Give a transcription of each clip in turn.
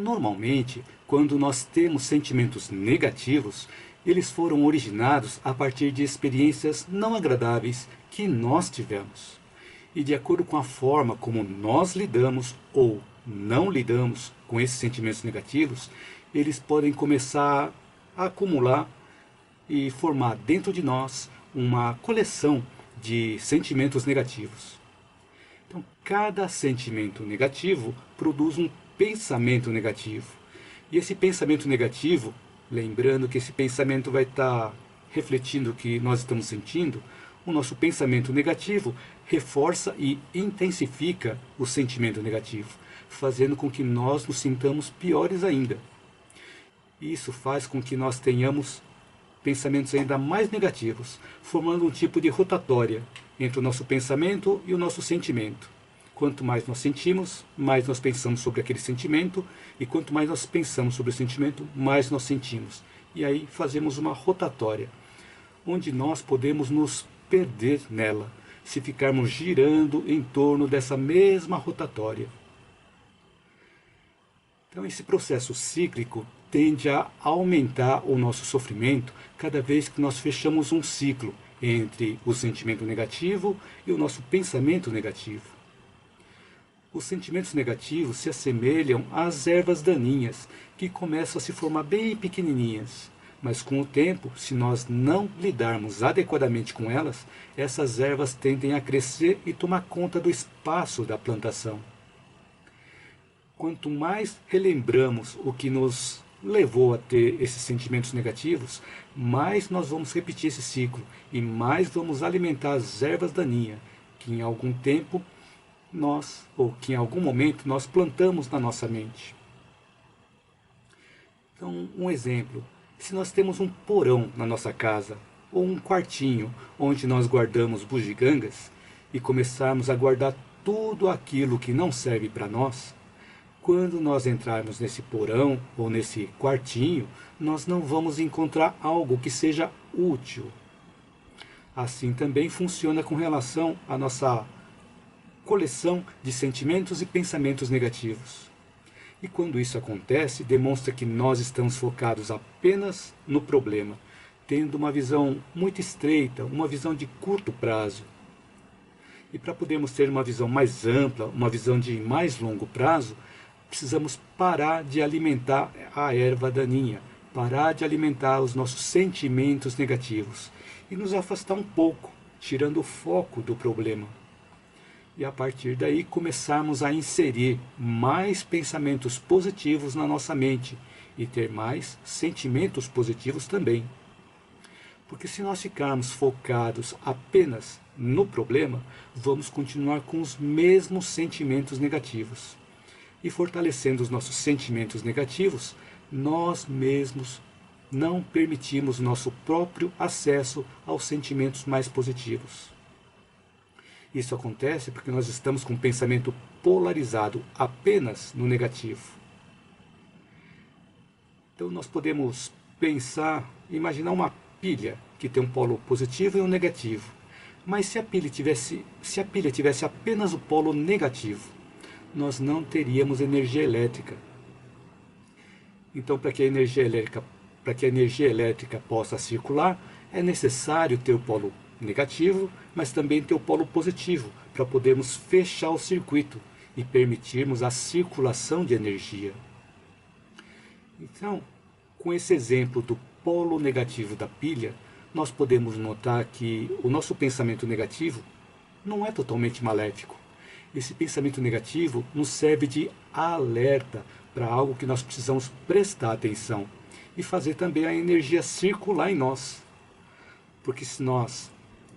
normalmente, quando nós temos sentimentos negativos, eles foram originados a partir de experiências não agradáveis que nós tivemos. E de acordo com a forma como nós lidamos ou não lidamos com esses sentimentos negativos, eles podem começar a acumular e formar dentro de nós uma coleção de sentimentos negativos. Então, cada sentimento negativo produz um pensamento negativo. E esse pensamento negativo, lembrando que esse pensamento vai estar refletindo o que nós estamos sentindo, o nosso pensamento negativo reforça e intensifica o sentimento negativo, fazendo com que nós nos sintamos piores ainda. Isso faz com que nós tenhamos pensamentos ainda mais negativos, formando um tipo de rotatória entre o nosso pensamento e o nosso sentimento. Quanto mais nós sentimos, mais nós pensamos sobre aquele sentimento, e quanto mais nós pensamos sobre o sentimento, mais nós sentimos. E aí fazemos uma rotatória, onde nós podemos nos perder nela, se ficarmos girando em torno dessa mesma rotatória. Então esse processo cíclico tende a aumentar o nosso sofrimento cada vez que nós fechamos um ciclo entre o sentimento negativo e o nosso pensamento negativo. Os sentimentos negativos se assemelham às ervas daninhas, que começam a se formar bem pequenininhas. Mas com o tempo, se nós não lidarmos adequadamente com elas, essas ervas tendem a crescer e tomar conta do espaço da plantação. Quanto mais relembramos o que nos levou a ter esses sentimentos negativos, mais nós vamos repetir esse ciclo e mais vamos alimentar as ervas daninhas, que em algum tempo nós, ou que em algum momento nós plantamos na nossa mente. Então, um exemplo, se nós temos um porão na nossa casa, ou um quartinho onde nós guardamos bugigangas, e começarmos a guardar tudo aquilo que não serve para nós, quando nós entrarmos nesse porão ou nesse quartinho, nós não vamos encontrar algo que seja útil. Assim também funciona com relação à nossa coleção de sentimentos e pensamentos negativos. E quando isso acontece, demonstra que nós estamos focados apenas no problema, tendo uma visão muito estreita, uma visão de curto prazo. E para podermos ter uma visão mais ampla, uma visão de mais longo prazo, precisamos parar de alimentar a erva daninha, parar de alimentar os nossos sentimentos negativos e nos afastar um pouco, tirando o foco do problema. E a partir daí começarmos a inserir mais pensamentos positivos na nossa mente e ter mais sentimentos positivos também. Porque se nós ficarmos focados apenas no problema, vamos continuar com os mesmos sentimentos negativos. E fortalecendo os nossos sentimentos negativos, nós mesmos não permitimos nosso próprio acesso aos sentimentos mais positivos. Isso acontece porque nós estamos com um pensamento polarizado apenas no negativo. Então nós podemos pensar, imaginar uma pilha que tem um polo positivo e um negativo. Mas se a pilha tivesse apenas o polo negativo, nós não teríamos energia elétrica. Então, para que a energia elétrica possa circular, é necessário ter o polo negativo, mas também ter o polo positivo, para podermos fechar o circuito e permitirmos a circulação de energia. Então, com esse exemplo do polo negativo da pilha, nós podemos notar que o nosso pensamento negativo não é totalmente maléfico. Esse pensamento negativo nos serve de alerta para algo que nós precisamos prestar atenção e fazer também a energia circular em nós. Porque se nós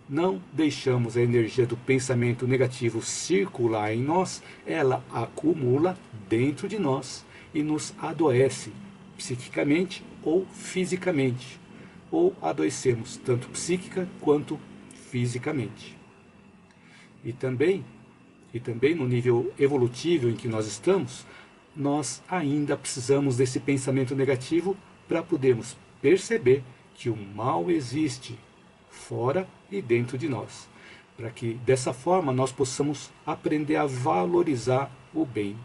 não deixamos a energia do pensamento negativo circular em nós, ela acumula dentro de nós e nos adoece psiquicamente ou fisicamente. Ou adoecemos tanto psíquica quanto fisicamente. E também no nível evolutivo em que nós estamos, nós ainda precisamos desse pensamento negativo para podermos perceber que o mal existe fora e dentro de nós, para que dessa forma nós possamos aprender a valorizar o bem.